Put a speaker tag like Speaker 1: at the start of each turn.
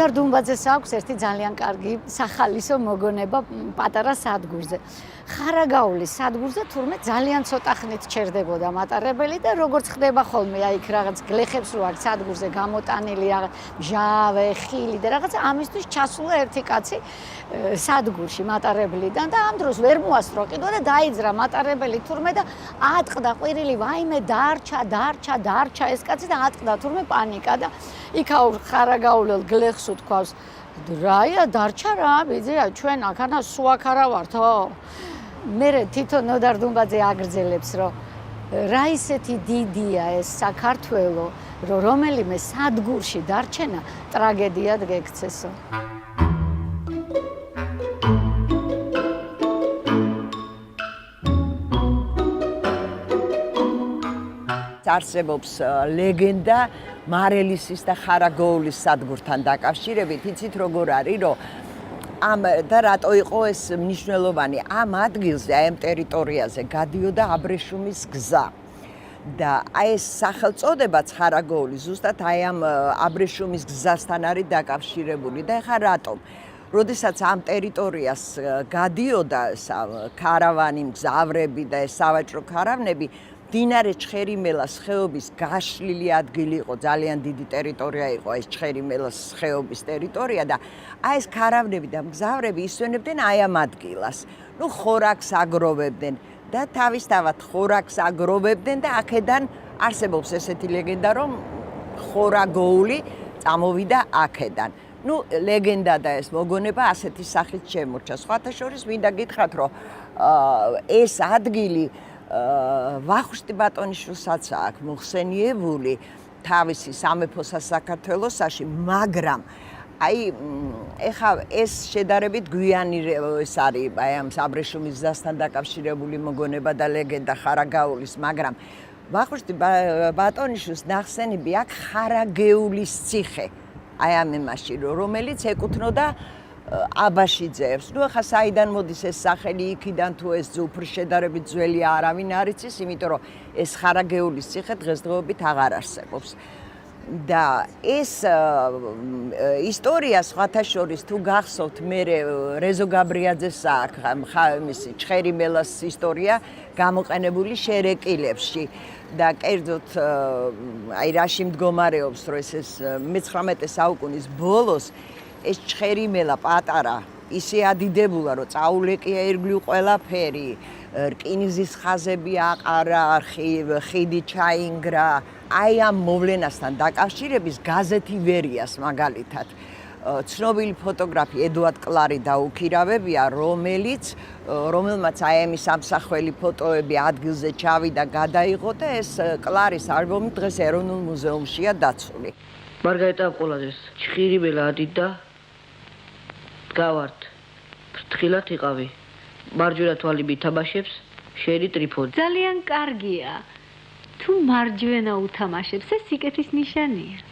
Speaker 1: ნოდარ დუმბაძეს აქვს ერთი ძალიან კარგი სახალისო მოგონება პატარა სადგურზე. ხარაგაულის სადგურზე თურმე ძალიან ცოტა ხნით ჩერდებოდა მატარებელი და როგორც ხდება ხოლმე აი იქ რაღაც გლეხებს რო აქვს სადგურზე გამოტანილი რაღაც ჟავე, ხილი და რაღაც ამისთვის ჩასულა ერთი კაცი სადგურში მატარებლიდან და ამ დროს ვერ მოასწრო კიდევ და დაიძრა მატარებელი თურმე და ატყდა ყვირილი ვაიმე დარჩა ეს კაცი და ატყდა თურმე პანიკა და იქაურ ხარაგაულელ გლეხს უთქვავს რაია დარჩა რა ბიძია ჩვენ აქანა სულ აქ არა ვართო მე თვითონ ნოდარ დუმბაძე აგრძელებს რომ რა ისეთი დიდია ეს საქართველო რომ რომელიმე სადგურში დარჩენა ტრაგედიად გექცესო
Speaker 2: არსებობს ლეგენდა მარელისის და ხარაგაულის სადგურთან დაკავშირებით, იცით როგორ არის, რომ ამ და რატო იყო ეს მნიშვნელოვანი, ამ ადგილზე, აი ამ ტერიტორიაზე გადიოდა აბრეშუმის გზა. და აი ეს სახელწოდებაც ხარაგაული ზუსტად აი ამ აბრეშუმის გზასთან არის დაკავშირებული და ეხლა რატომ? როდესაც ამ ტერიტორიას გადიოდა ქარავანი, მგზავრები და ეს სავაჭრო ქარავნები დინარე ჩხერიმელას ხეობის გაშლილი ადგილი იყო, ძალიან დიდი ტერიტორია იყო ეს ჩხერიმელას ხეობის ტერიტორია და აი ეს ქარავნები და მგზავრები ისვენებდნენ აი ამ ადგილას. ნუ ხორაკს აგროვებდნენ და თავისთავად ხორაკს აგროვებდნენ და აქედან არსებობს ესეთი ლეგენდა, რომ ხორაგოული წამოვიდა აქედან. ნუ ლეგენდა და ეს მოგონება ასეთი სახით შემორჩა. სხვათა შორის მინდა გითხრათ, რომ ეს ადგილი ვახუშტი ბატონიშვილსაც აქვს მოხსენიებული თავისი სამეფო საქართველოსაში, მაგრამ აი ეხა ეს შედარებით გვიანი ეს არის აი ამ აბრეშუმის გზასთან დაკავშირებული მოგონება და ლეგენდა ხარაგაულის, მაგრამ ვახუშტი ბატონიშვილს ნახსენები აქვს ხარაგეულის ციხე აი ამ იმაში, რომელიც ეკუთვნოდა აბაშიძეებს. ნუ ახლა საიდან მოდის ეს სახელი იქიდან თუ ეს უფრო შედარებით ძველი არავინ არ იცის, იმიტომ რომ ეს ხარაგეულის ციხე დღესდღეობით აღარ არსებობს. და ეს ისტორია სხვათა შორის თუ გახსოვთ მე რეზო გაბრიაძეს აქვს ჩხერიმელას ისტორია გამოყენებული შერეკილებში და კერძოდ აი რაში მდგომარეობს რომ ეს 19 საუკუნის ბოლოს ეს ჩხერიმელა პატარა ისე ადიდებულა რომ წაულეკია ირგვლივ ყველაფერი რკინიგზის ხაზები აყარა ხიდი ჩაინგრა აი ამ მოვლენასთან დაკავშირების გაზეთი ვერიას მაგალითად ცნობილი ფოტოგრაფი ედუარდ კლარი დაუქირავებია რომელმაც აი ამის ამსახველი ფოტოები ადგილზე ჩავიდა გადაიღო და ეს კლარის ალბომი დღეს ეროვნულ მუზეუმშია დაცული
Speaker 3: მარგარიტა აპოლაძეს ჩხირიმელა ადიდა გავართ ფრთხილად იყავი მარჯვენა თვალი მითამაშებს შერი ტრიფოდი
Speaker 4: ძალიან კარგია თუ მარჯვენა უთამაშებს ეს სიკეთის ნიშანია